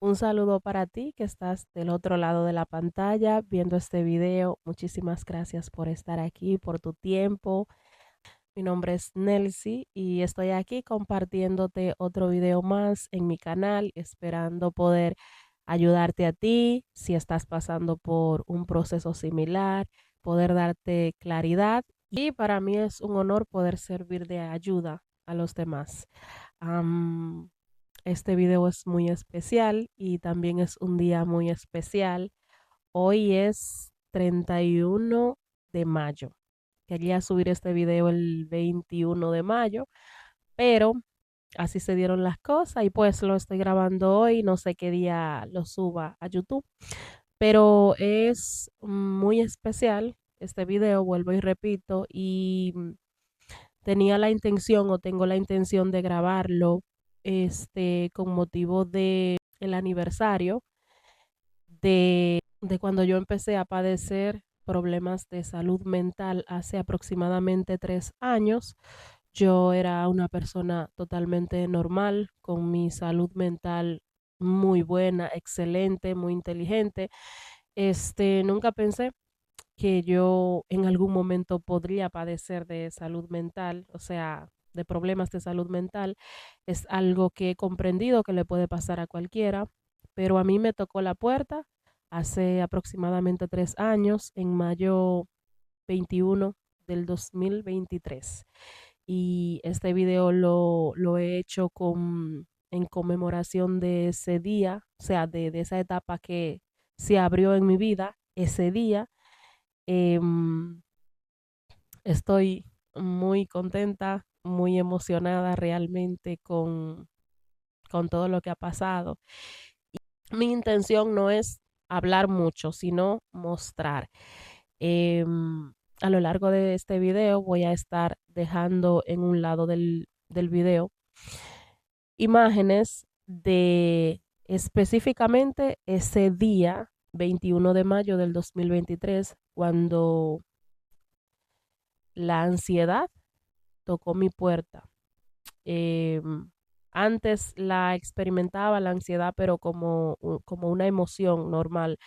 Un saludo para ti que estás del otro lado de la pantalla viendo este video. Muchísimas gracias por estar aquí, por tu tiempo. Mi nombre es Nelcy y estoy aquí compartiéndote otro video más en mi canal, esperando poder ayudarte a ti si estás pasando por un proceso similar, poder darte claridad. Y para mí es un honor poder servir de ayuda a los demás. Am, este video es muy especial y también es un día muy especial. Hoy es 31 de mayo. Quería subir este video el 21 de mayo, pero así se dieron las cosas y pues lo estoy grabando hoy. No sé qué día lo suba a YouTube, pero es muy especial este video, vuelvo y repito, y tenía la intención o tengo la intención de grabarlo con motivo de el aniversario de cuando yo empecé a padecer problemas de salud mental hace aproximadamente 3 años. Yo era una persona totalmente normal, con mi salud mental muy buena, excelente, muy inteligente. Nunca pensé que yo en algún momento podría padecer de salud mental, o sea, de problemas de salud mental. Es algo que he comprendido que le puede pasar a cualquiera, pero a mí me tocó la puerta hace aproximadamente 3 años, en mayo 21 del 2023. Y este video lo he hecho en conmemoración de ese día, o sea, de esa etapa que se abrió en mi vida ese día. Em, Estoy muy contenta, muy emocionada realmente con todo lo que ha pasado. Mi intención no es hablar mucho, sino mostrar. A lo largo de este video voy a estar dejando en un lado del video imágenes de específicamente ese día, 21 de mayo del 2023, cuando la ansiedad tocó mi puerta. Antes la experimentaba la ansiedad, pero como una emoción normal.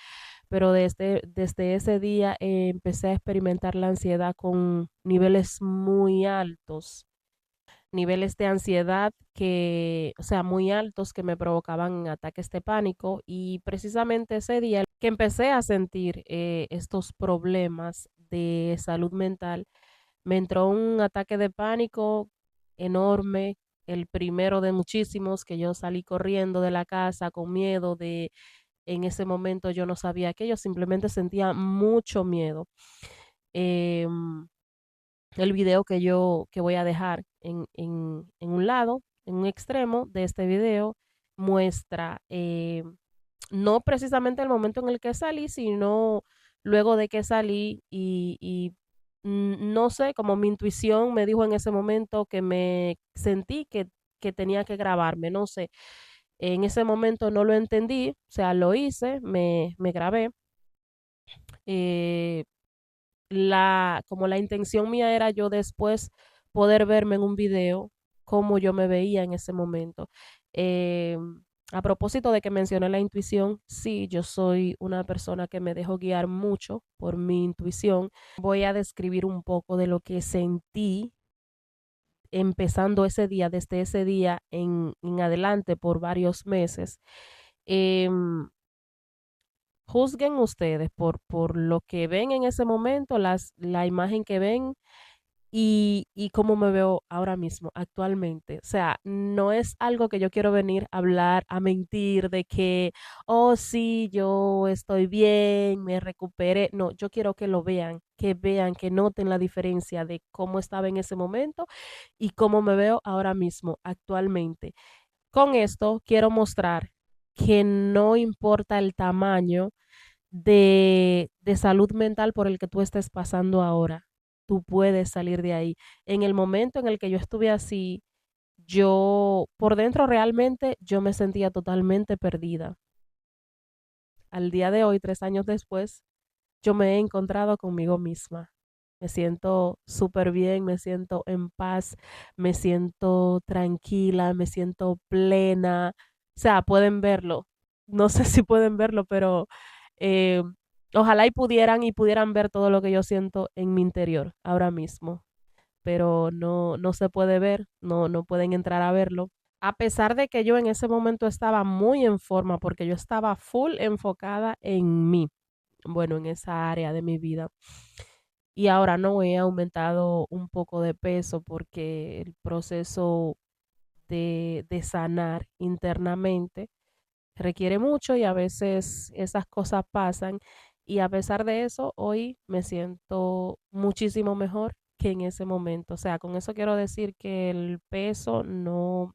Pero desde ese día empecé a experimentar la ansiedad con niveles muy altos, niveles de ansiedad o sea, muy altos, que me provocaban ataques de pánico. Y precisamente ese día que empecé a sentir estos problemas de salud mental, me entró un ataque de pánico enorme, el primero de muchísimos, que yo salí corriendo de la casa con miedo en ese momento yo no sabía qué, yo simplemente sentía mucho miedo. Em, el video que voy a dejar en un lado, en un extremo de este video, muestra no precisamente el momento en el que salí, sino luego de que salí no sé, como mi intuición me dijo en ese momento que me sentí que tenía que grabarme, no sé. En ese momento no lo entendí, o sea, lo hice, me grabé. eh, como la intención mía era yo después poder verme en un video como yo me veía en ese momento. Eh, a propósito de que mencioné la intuición, sí, yo soy una persona que me dejo guiar mucho por mi intuición. Voy a describir un poco de lo que sentí empezando ese día, desde ese día en adelante por varios meses. Em, Juzguen ustedes por lo que ven en ese momento, la imagen que ven y cómo me veo ahora mismo, actualmente. O sea, no es algo que yo quiero venir a hablar, a mentir de que, oh, sí, yo estoy bien, me recuperé. No, yo quiero que lo vean, que noten la diferencia de cómo estaba en ese momento y cómo me veo ahora mismo, actualmente. Con esto quiero mostrar que no importa el tamaño de salud mental por el que tú estés pasando ahora, tú puedes salir de ahí. En el momento en el que yo estuve así, yo por dentro realmente yo me sentía totalmente perdida. Al día de hoy, 3 años después, yo me he encontrado conmigo misma. Me siento súper bien, me siento en paz, me siento tranquila, me siento plena. O sea, pueden verlo. no sé si pueden verlo, pero eh, ojalá y pudieran ver todo lo que yo siento en mi interior ahora mismo, pero no, no se puede ver, no, no pueden entrar a verlo. A pesar de que yo en ese momento estaba muy en forma, porque yo estaba full enfocada en mí, bueno, en esa área de mi vida. Y ahora no he aumentado un poco de peso porque el proceso de sanar internamente requiere mucho y a veces esas cosas pasan. Y a pesar de eso, hoy me siento muchísimo mejor que en ese momento. O sea, con eso quiero decir que el peso no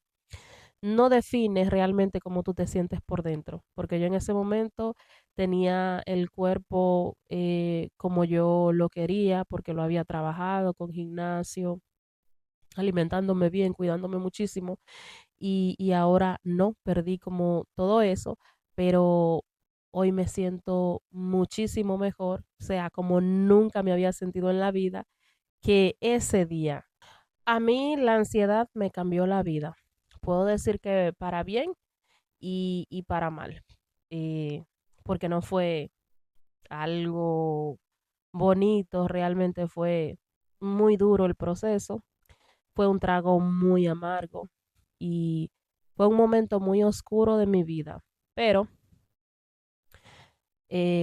define realmente cómo tú te sientes por dentro, porque yo en ese momento tenía el cuerpo como yo lo quería, porque lo había trabajado con gimnasio, alimentándome bien, cuidándome muchísimo, y ahora no, perdí como todo eso, pero hoy me siento muchísimo mejor, o sea, como nunca me había sentido en la vida, que ese día. A mí la ansiedad me cambió la vida. Puedo decir que para bien y para mal, eh, porque no fue algo bonito, realmente fue muy duro el proceso, fue un trago muy amargo y fue un momento muy oscuro de mi vida, pero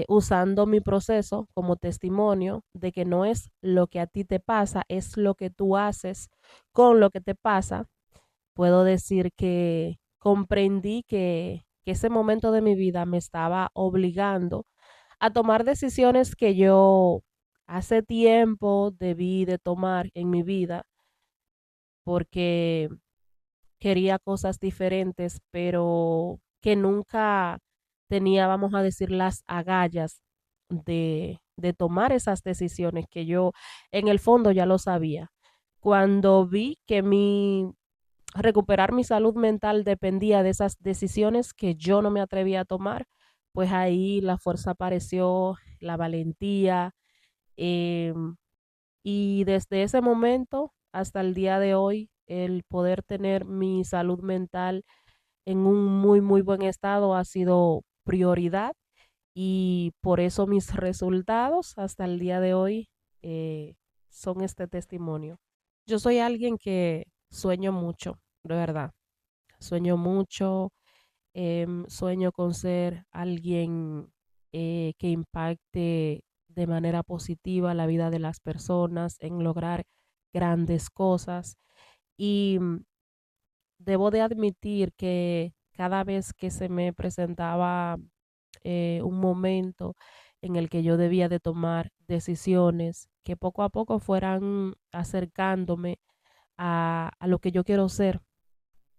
usando mi proceso como testimonio de que no es lo que a ti te pasa, es lo que tú haces con lo que te pasa, puedo decir que comprendí que ese momento de mi vida me estaba obligando a tomar decisiones que yo hace tiempo debí de tomar en mi vida porque quería cosas diferentes, pero que nunca tenía, vamos a decir, las agallas de tomar esas decisiones que yo en el fondo ya lo sabía. Cuando vi que recuperar mi salud mental dependía de esas decisiones que yo no me atrevía a tomar, pues ahí la fuerza apareció, la valentía, em, y desde ese momento hasta el día de hoy, el poder tener mi salud mental en un muy, muy buen estado ha sido prioridad y por eso mis resultados hasta el día de hoy eh, son este testimonio. Yo soy alguien que sueño mucho, de verdad. Sueño mucho, sueño con ser alguien que impacte de manera positiva la vida de las personas, en lograr grandes cosas. Y debo de admitir que cada vez que se me presentaba un momento en el que yo debía de tomar decisiones que poco a poco fueran acercándome a lo que yo quiero ser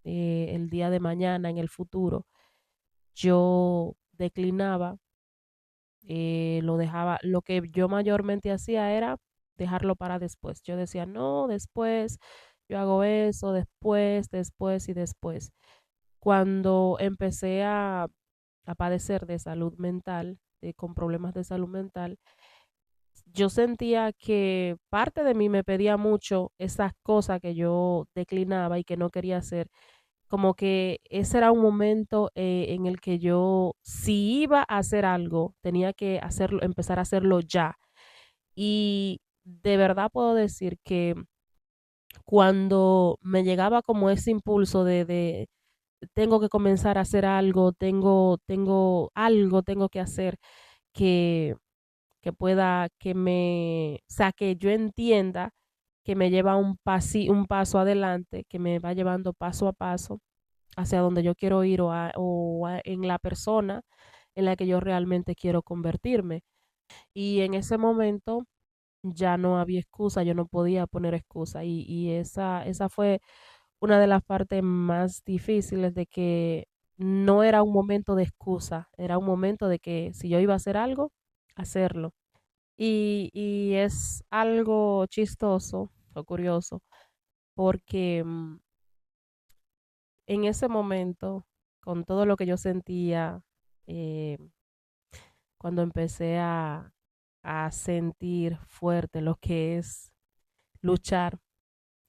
el día de mañana, en el futuro, yo declinaba, lo dejaba, lo que yo mayormente hacía era dejarlo para después. Yo decía, no, después, yo hago eso, después, después y después. Cuando empecé a padecer de salud mental, con problemas de salud mental, yo sentía que parte de mí me pedía mucho esas cosas que yo declinaba y que no quería hacer, como que ese era un momento en el que yo, si iba a hacer algo, tenía que hacerlo, empezar a hacerlo ya. Y de verdad puedo decir que cuando me llegaba como ese impulso de tengo que comenzar a hacer algo, tengo algo, tengo que hacer que, que pueda, o sea, que yo entienda que me lleva un paso adelante, que me va llevando paso a paso hacia donde yo quiero ir en la persona en la que yo realmente quiero convertirme. Y en ese momento ya no había excusa, yo no podía poner excusa. Y esa fue una de las partes más difíciles de que no era un momento de excusa, era un momento de que si yo iba a hacer algo, hacerlo. Y es algo chistoso o curioso porque en ese momento, con todo lo que yo sentía, eh, cuando empecé a sentir fuerte lo que es luchar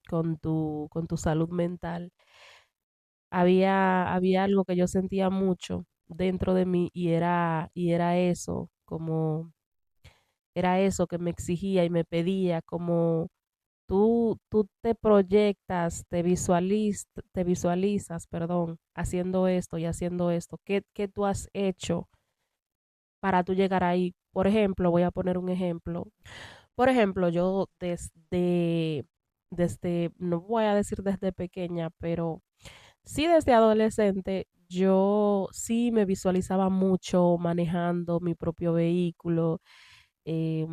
con tu salud mental, había algo que yo sentía mucho dentro de mí y era eso que me exigía y me pedía, como tú te proyectas, te visualizas, perdón, haciendo esto y haciendo esto. ¿Qué tú has hecho para tú llegar ahí? Por ejemplo, voy a poner un ejemplo. Por ejemplo, yo no voy a decir desde pequeña, pero sí desde adolescente, yo sí me visualizaba mucho manejando mi propio vehículo, eh,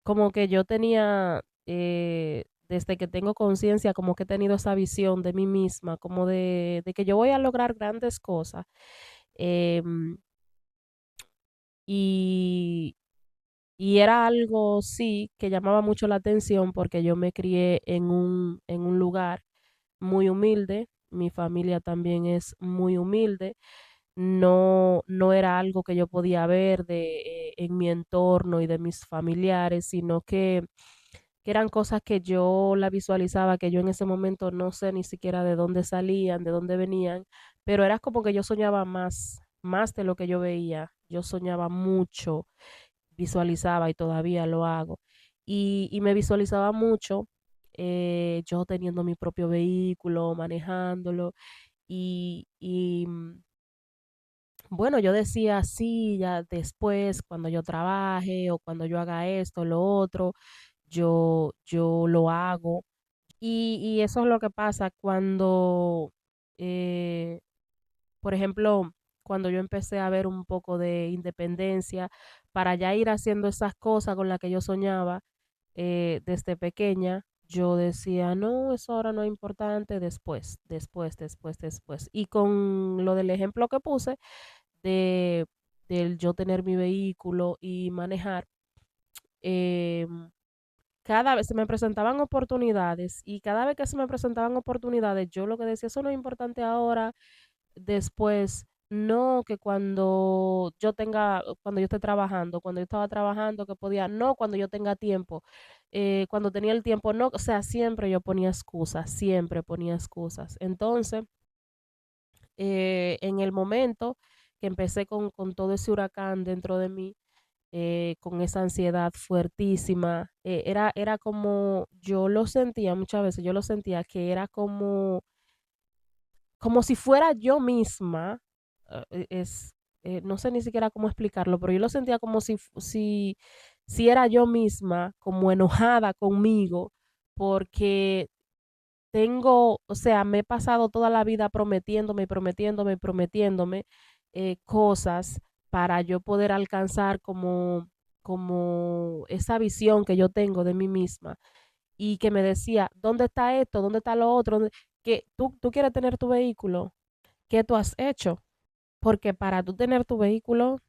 como que yo tenía, desde que tengo conciencia, como que he tenido esa visión de mí misma, como de que yo voy a lograr grandes cosas. em, y, y era algo, sí, que llamaba mucho la atención porque yo me crié en un lugar muy humilde, mi familia también es muy humilde, no era algo que yo podía ver en mi entorno y de mis familiares, sino que eran cosas que yo la visualizaba, que yo en ese momento no sé ni siquiera de dónde salían, de dónde venían, pero era como que yo soñaba más de lo que yo veía. Yo soñaba mucho, visualizaba y todavía lo hago. Y me visualizaba mucho, yo teniendo mi propio vehículo, manejándolo. Bueno, yo decía, sí, ya después, cuando yo trabaje o cuando yo haga esto, lo otro, yo lo hago. Y eso es lo que pasa cuando, eh, por ejemplo, cuando yo empecé a ver un poco de independencia para ya ir haciendo esas cosas con las que yo soñaba desde pequeña, yo decía, no, eso ahora no es importante, después. Y con lo del ejemplo que puse, de, del yo tener mi vehículo y manejar, eh, cada vez se me presentaban oportunidades y cada vez que se me presentaban oportunidades, yo lo que decía, eso no es importante ahora, después, no, que cuando yo esté trabajando, cuando yo estaba trabajando, que podía, no, cuando yo tenga tiempo, cuando tenía el tiempo, no, o sea, siempre yo ponía excusas, siempre ponía excusas. Entonces, en el momento que empecé con todo ese huracán dentro de mí, con esa ansiedad fuertísima, era como, yo lo sentía muchas veces, yo lo sentía que era como si fuera yo misma, no sé ni siquiera cómo explicarlo, pero yo lo sentía como si era yo misma, como enojada conmigo, porque o sea, me he pasado toda la vida prometiéndome cosas para yo poder alcanzar como esa visión que yo tengo de mí misma y que me decía, ¿dónde está esto? ¿Dónde está lo otro? Que tú quieres tener tu vehículo, ¿qué tú has hecho? Porque para tú tener tu vehículo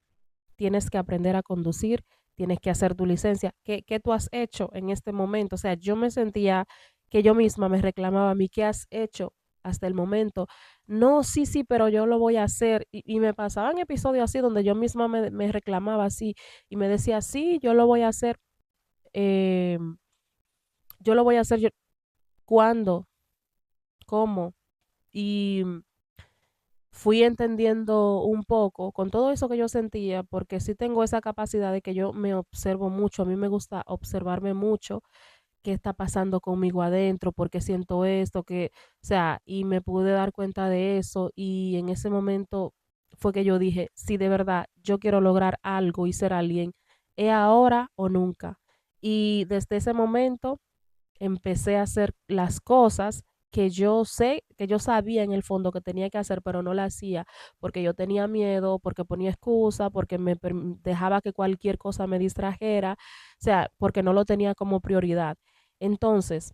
tienes que aprender a conducir, tienes que hacer tu licencia. ¿Qué tú has hecho en este momento? O sea, yo me sentía que yo misma me reclamaba a mí, ¿qué has hecho hasta el momento? No, sí, pero yo lo voy a hacer. Y me pasaban episodios así donde yo misma me reclamaba así y me decía, sí, yo lo voy a hacer. eh, yo lo voy a hacer. ¿Cuándo? ¿Cómo? Y fui entendiendo un poco con todo eso que yo sentía, porque sí tengo esa capacidad de que yo me observo mucho, a mí me gusta observarme mucho qué está pasando conmigo adentro, por qué siento esto, o sea, y me pude dar cuenta de eso y en ese momento fue que yo dije, si de verdad yo quiero lograr algo y ser alguien, ¿es ahora o nunca? Y desde ese momento empecé a hacer las cosas que yo sé, que yo sabía en el fondo que tenía que hacer, pero no la hacía porque yo tenía miedo, porque ponía excusa, porque dejaba que cualquier cosa me distrajera, o sea, porque no lo tenía como prioridad. Entonces,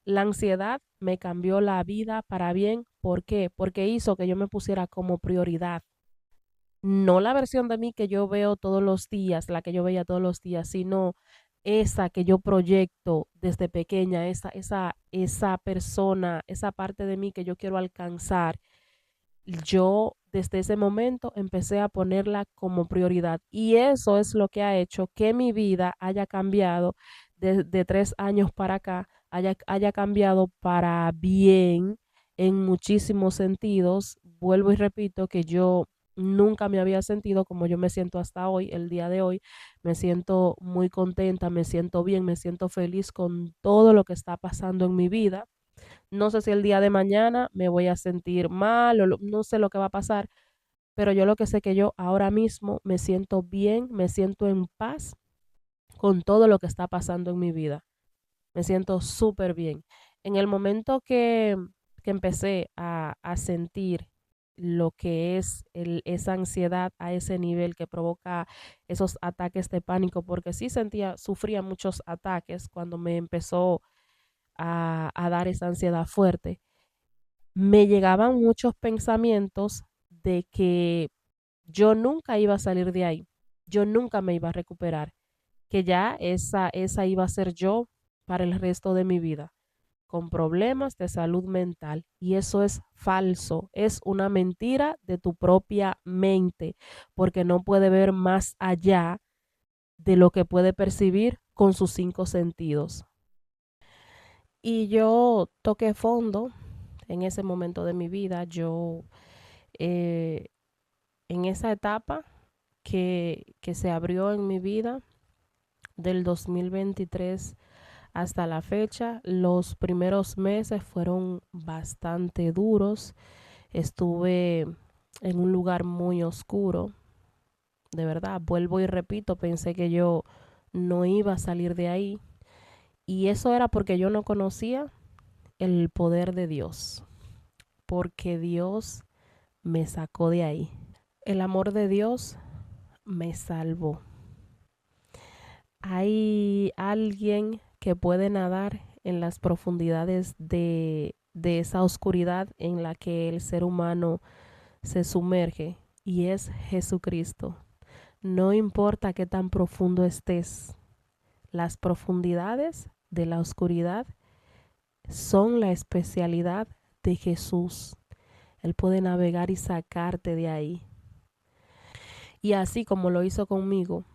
la ansiedad me cambió la vida para bien. ¿Por qué? Porque hizo que yo me pusiera como prioridad, no la versión de mí que yo veo todos los días, la que yo veía todos los días, sino esa que yo proyecto desde pequeña, esa persona, esa parte de mí que yo quiero alcanzar. Yo desde ese momento empecé a ponerla como prioridad y eso es lo que ha hecho que mi vida haya cambiado de 3 años para acá, haya cambiado para bien en muchísimos sentidos. Vuelvo y repito que yo nunca me había sentido como yo me siento hasta hoy, el día de hoy. Me siento muy contenta, me siento bien, me siento feliz con todo lo que está pasando en mi vida. No sé si el día de mañana me voy a sentir mal o no sé lo que va a pasar, pero yo lo que sé que yo ahora mismo me siento bien, me siento en paz con todo lo que está pasando en mi vida. Me siento súper bien. En el momento que empecé a sentir lo que es esa ansiedad a ese nivel que provoca esos ataques de pánico, porque sí sufría muchos ataques cuando me empezó a dar esa ansiedad fuerte, me llegaban muchos pensamientos de que yo nunca iba a salir de ahí, yo nunca me iba a recuperar, que ya esa iba a ser yo para el resto de mi vida, con problemas de salud mental. Y eso es falso, es una mentira de tu propia mente, porque no puede ver más allá de lo que puede percibir con sus cinco sentidos. Y yo toqué fondo en ese momento de mi vida, yo eh, en esa etapa que se abrió en mi vida del 2023 hasta la fecha, los primeros meses fueron bastante duros. Estuve en un lugar muy oscuro, de verdad, vuelvo y repito, pensé que yo no iba a salir de ahí. Y eso era porque yo no conocía el poder de Dios, porque Dios me sacó de ahí. El amor de Dios me salvó. Hay alguien que puede nadar en las profundidades de esa oscuridad en la que el ser humano se sumerge, y es Jesucristo. No importa qué tan profundo estés, las profundidades de la oscuridad son la especialidad de Jesús. Él puede navegar y sacarte de ahí. Y así como lo hizo conmigo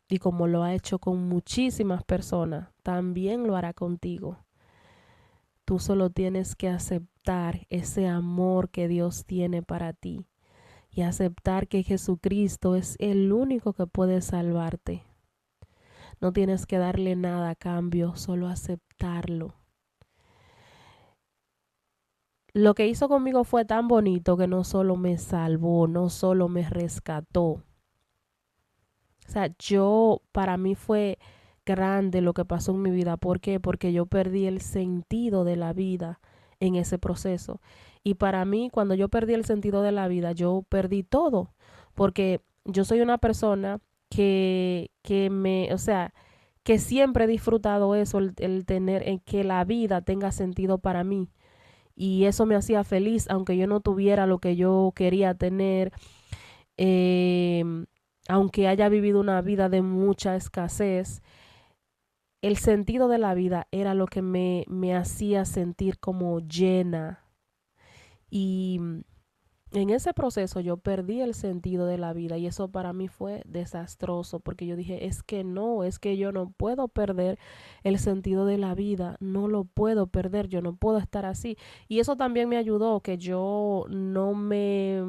y como lo ha hecho con muchísimas personas, también lo hará contigo. Tú solo tienes que aceptar ese amor que Dios tiene para ti y aceptar que Jesucristo es el único que puede salvarte. No tienes que darle nada a cambio, solo aceptarlo. Lo que hizo conmigo fue tan bonito que no solo me salvó, no solo me rescató. O sea, para mí fue grande lo que pasó en mi vida. ¿Por qué? Porque yo perdí el sentido de la vida en ese proceso. Y para mí, cuando yo perdí el sentido de la vida, yo perdí todo. Porque yo soy una persona o sea, que siempre he disfrutado eso, el tener, en que la vida tenga sentido para mí. Y eso me hacía feliz, aunque yo no tuviera lo que yo quería tener, eh, aunque haya vivido una vida de mucha escasez. El sentido de la vida era lo que me hacía sentir como llena. Y en ese proceso yo perdí el sentido de la vida y eso para mí fue desastroso porque yo dije, es que no, es que yo no puedo perder el sentido de la vida, no lo puedo perder, yo no puedo estar así. Y eso también me ayudó que yo no me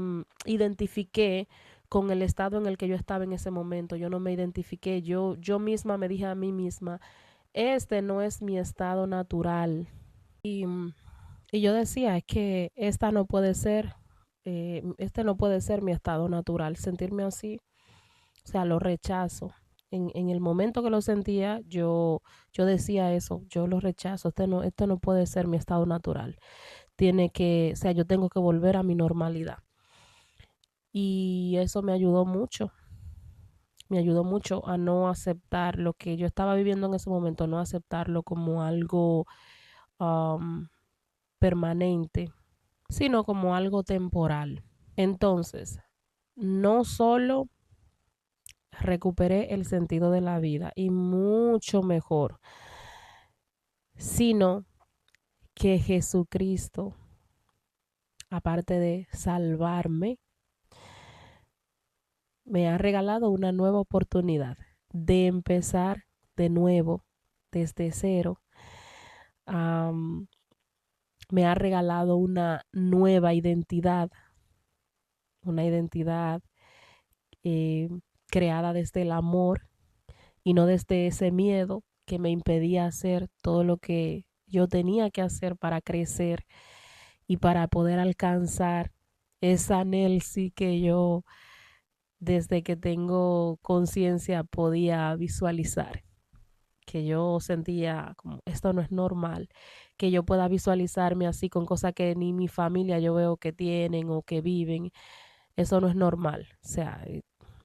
identifiqué con el estado en el que yo estaba en ese momento, yo no me identifiqué, yo misma me dije a mí misma, este no es mi estado natural. Y, y yo decía, es que este no puede ser mi estado natural. Sentirme así, o sea, lo rechazo. En el momento que lo sentía, yo decía eso, yo lo rechazo, este no puede ser mi estado natural. O sea, yo tengo que volver a mi normalidad. Y eso me ayudó mucho a no aceptar lo que yo estaba viviendo en ese momento, no aceptarlo como algo um, permanente, sino como algo temporal. Entonces, no solo recuperé el sentido de la vida y mucho mejor, sino que Jesucristo, aparte de salvarme, me ha regalado una nueva oportunidad de empezar de nuevo, desde cero. Am, Me ha regalado una nueva identidad, una identidad eh, creada desde el amor y no desde ese miedo que me impedía hacer todo lo que yo tenía que hacer para crecer y para poder alcanzar esa Nelcy que yo desde que tengo conciencia podía visualizar, que yo sentía como esto no es normal, que yo pueda visualizarme así con cosas que ni mi familia yo veo que tienen o que viven, eso no es normal, o sea,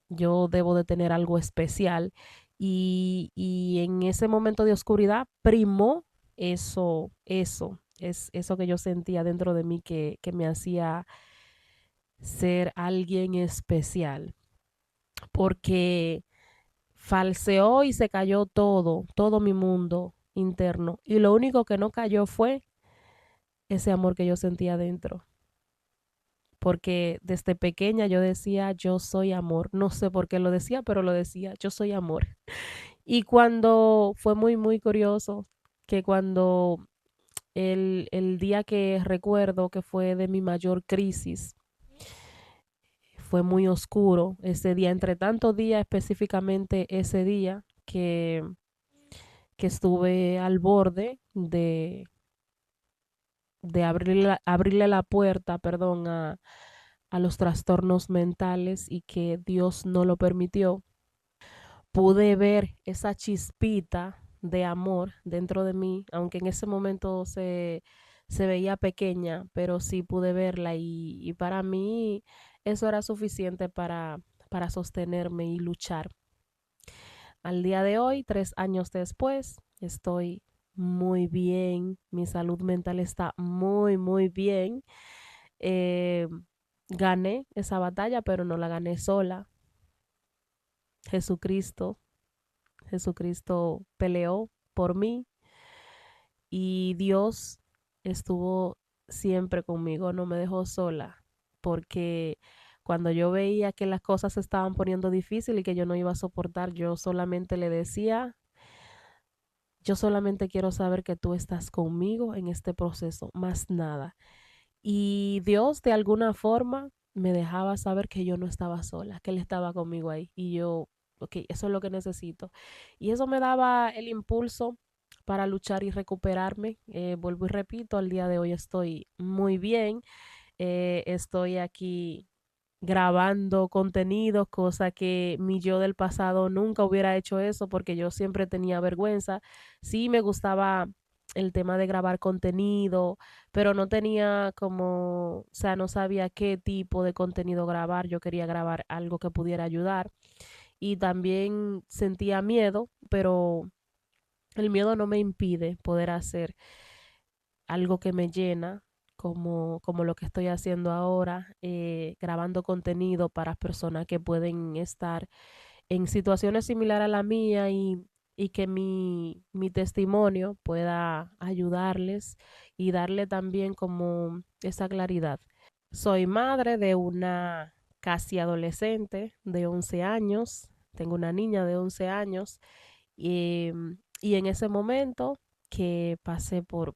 yo debo de tener algo especial y en ese momento de oscuridad primó es eso que yo sentía dentro de mí que me hacía ser alguien especial, porque falseó y se cayó todo mi mundo interno. Y lo único que no cayó fue ese amor que yo sentía dentro. Porque desde pequeña yo decía, yo soy amor. No sé por qué lo decía, pero lo decía, yo soy amor. Y cuando fue muy curioso, que cuando el día que recuerdo que fue de mi mayor crisis, fue muy oscuro ese día, entre tantos días específicamente ese día que estuve al borde de abrirle la puerta, perdón, a los trastornos mentales y que Dios no lo permitió, pude ver esa chispita de amor dentro de mí, aunque en ese momento se veía pequeña, pero sí pude verla y para mí eso era suficiente para sostenerme y luchar. Al día de hoy, 3 años después, estoy muy bien, mi salud mental está muy bien. Eh, Gané esa batalla, pero no la gané sola. Jesucristo, Jesucristo peleó por mí y Dios estuvo siempre conmigo, no me dejó sola, porque cuando yo veía que las cosas se estaban poniendo difíciles y que yo no iba a soportar, yo solamente le decía, yo solamente quiero saber que tú estás conmigo en este proceso, más nada. Y Dios de alguna forma me dejaba saber que yo no estaba sola, que Él estaba conmigo ahí. Y yo, ok, eso es lo que necesito. Y eso me daba el impulso para luchar y recuperarme. Vuelvo y repito, al día de hoy estoy muy bien. Estoy aquí grabando contenido, cosa que mi yo del pasado nunca hubiera hecho eso porque yo siempre tenía vergüenza. Sí me gustaba el tema de grabar contenido, pero no tenía como, o sea, no sabía qué tipo de contenido grabar. Yo quería grabar algo que pudiera ayudar y también sentía miedo, pero el miedo no me impide poder hacer algo que me llena, como lo que estoy haciendo ahora, grabando contenido para personas que pueden estar en situaciones similares a la mía y que mi testimonio pueda ayudarles y darle también como esa claridad. Soy madre de una casi adolescente de 11 años, tengo una niña de 11 años y en ese momento que pasé por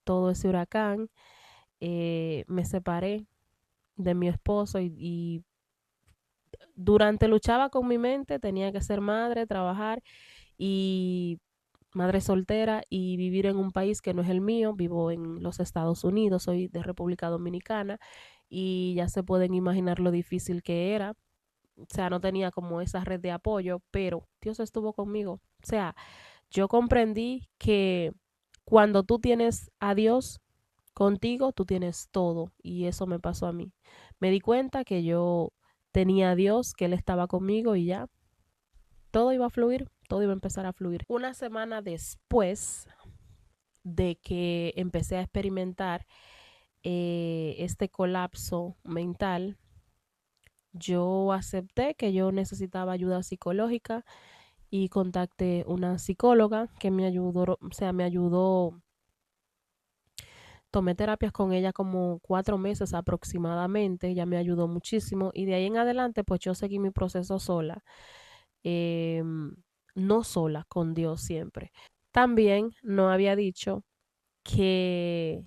todo ese huracán, me separé de mi esposo y durante luchaba con mi mente, tenía que ser madre, trabajar y madre soltera y vivir en un país que no es el mío, vivo en los Estados Unidos, soy de República Dominicana y ya se pueden imaginar lo difícil que era. O sea, no tenía como esa red de apoyo, pero Dios estuvo conmigo. O sea, yo comprendí que cuando tú tienes a Dios contigo, tú tienes todo. Y eso me pasó a mí. Me di cuenta que yo tenía a Dios, que Él estaba conmigo y ya todo iba a fluir, todo iba a empezar a fluir. Una semana después de que empecé a experimentar este colapso mental, yo acepté que yo necesitaba ayuda psicológica y contacté una psicóloga que me ayudó, o sea, me ayudó. Tomé terapias con ella como 4 meses aproximadamente, ella me ayudó muchísimo y de ahí en adelante pues yo seguí mi proceso sola, em, no sola, con Dios siempre. También no había dicho que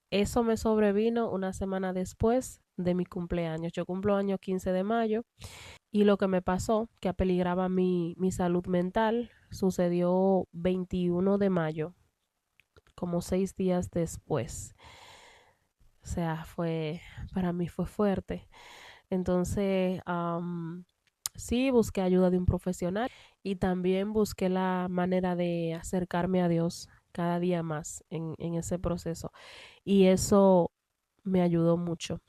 eso me sobrevino una semana después de mi cumpleaños. Yo cumplo año 15 de mayo y lo que me pasó, que apeligraba mi salud mental, sucedió 21 de mayo, como 6 días después. O sea, para mí fue fuerte. Entonces, sí, busqué ayuda de un profesional y también busqué la manera de acercarme a Dios cada día más en ese proceso. Y eso me ayudó mucho.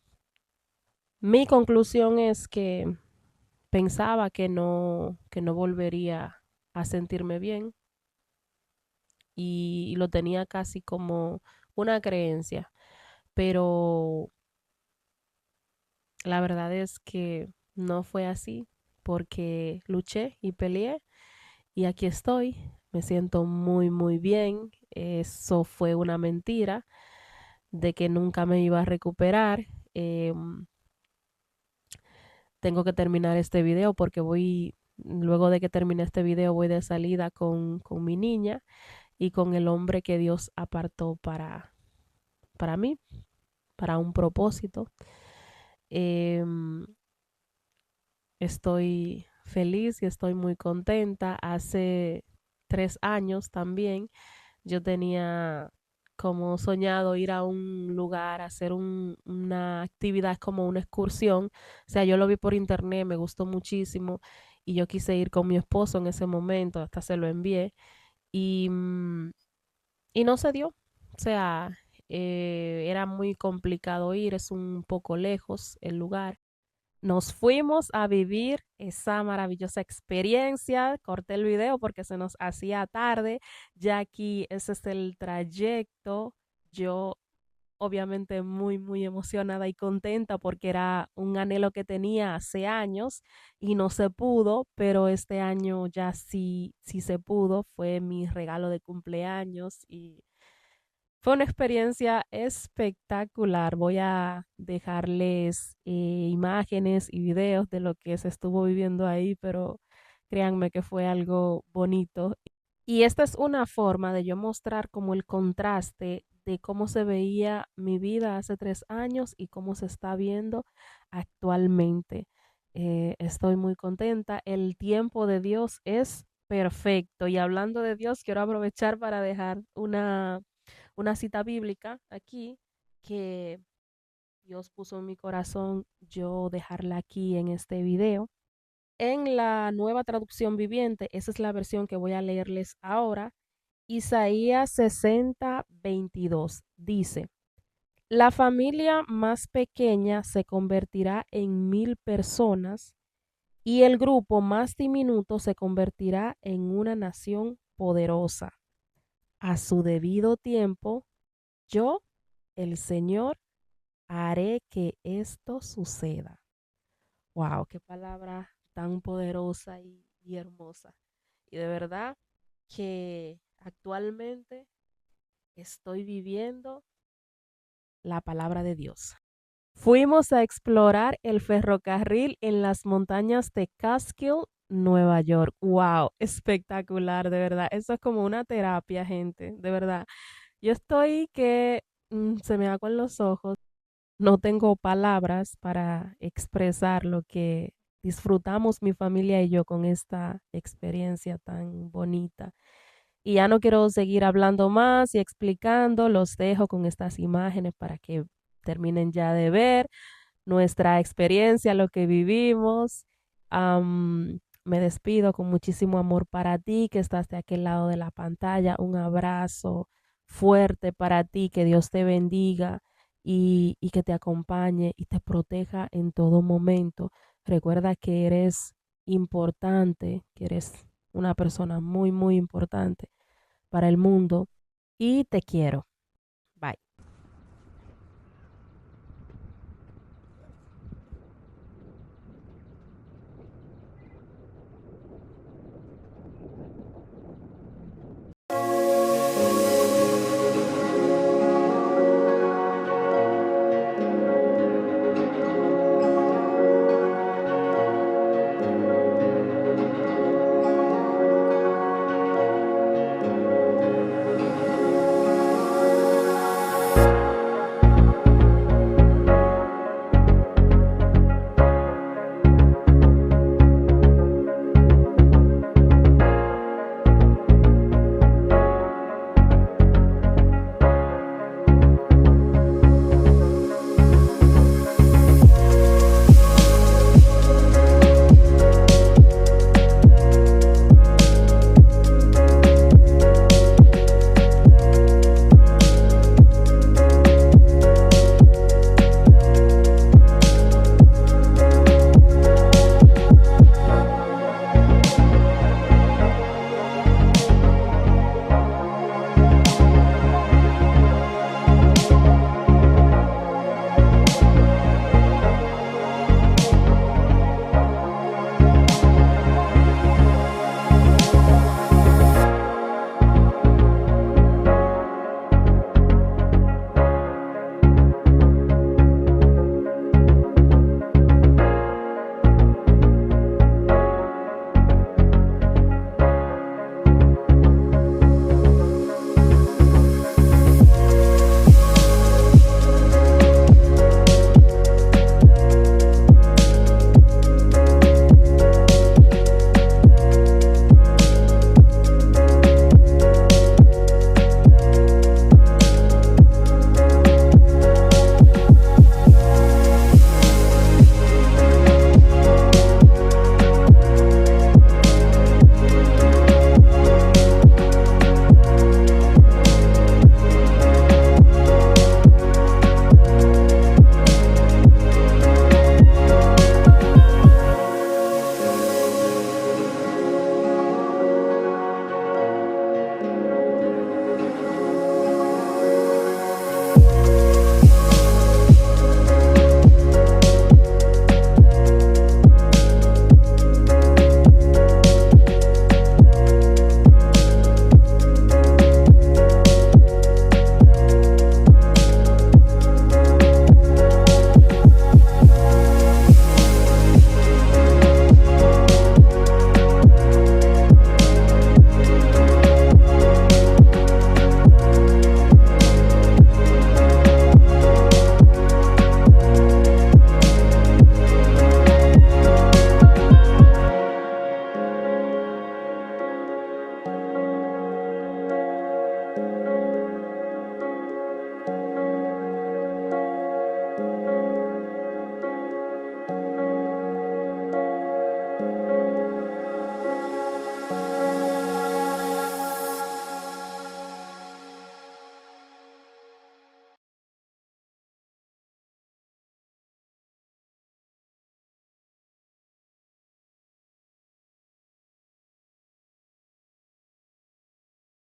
Mi conclusión es que pensaba que no volvería a sentirme bien y lo tenía casi como una creencia, pero la verdad es que no fue así porque luché y peleé y aquí estoy. Me siento muy, muy bien. Eso fue una mentira de que nunca me iba a recuperar. Tengo que terminar este video porque luego de que termine este video, voy de salida con mi niña y con el hombre que Dios apartó para mí, para un propósito. Em, Estoy feliz y estoy muy contenta. Hace 3 años también yo tenía como soñado ir a un lugar, a hacer una actividad como una excursión. O sea, yo lo vi por internet, me gustó muchísimo y yo quise ir con mi esposo en ese momento, hasta se lo envié y, y no se dio. O sea, era muy complicado ir, es un poco lejos el lugar. Nos fuimos a vivir esa maravillosa experiencia. Corté el video porque se nos hacía tarde. Ya aquí ese es el trayecto. Yo obviamente muy, muy emocionada y contenta porque era un anhelo que tenía hace años y no se pudo, pero este año ya sí, sí se pudo. Fue mi regalo de cumpleaños y fue una experiencia espectacular. Voy a dejarles imágenes y videos de lo que se estuvo viviendo ahí, pero créanme que fue algo bonito. Y esta es una forma de yo mostrar como el contraste de cómo se veía mi vida hace 3 años y cómo se está viendo actualmente. Estoy muy contenta. El tiempo de Dios es perfecto. Y hablando de Dios, quiero aprovechar para dejar una cita bíblica aquí que Dios puso en mi corazón yo dejarla aquí en este video. En la nueva traducción viviente, esa es la versión que voy a leerles ahora. Isaías 60:22 dice, la familia más pequeña se convertirá en 1000 personas y el grupo más diminuto se convertirá en una nación poderosa. A su debido tiempo, yo, el Señor, haré que esto suceda. Wow, qué palabra tan poderosa y hermosa. Y de verdad que actualmente estoy viviendo la palabra de Dios. Fuimos a explorar el ferrocarril en las montañas de Catskill, Nueva York. Wow, espectacular, de verdad. Eso es como una terapia, gente, de verdad. Yo estoy que se me aguan los ojos. No tengo palabras para expresar lo que disfrutamos mi familia y yo con esta experiencia tan bonita. Y ya no quiero seguir hablando más y explicando, los dejo con estas imágenes para que terminen ya de ver nuestra experiencia, lo que vivimos. Me despido con muchísimo amor para ti que estás de aquel lado de la pantalla. Un abrazo fuerte para ti, que Dios te bendiga y que te acompañe y te proteja en todo momento. Recuerda que eres importante, que eres una persona muy, muy importante para el mundo y te quiero.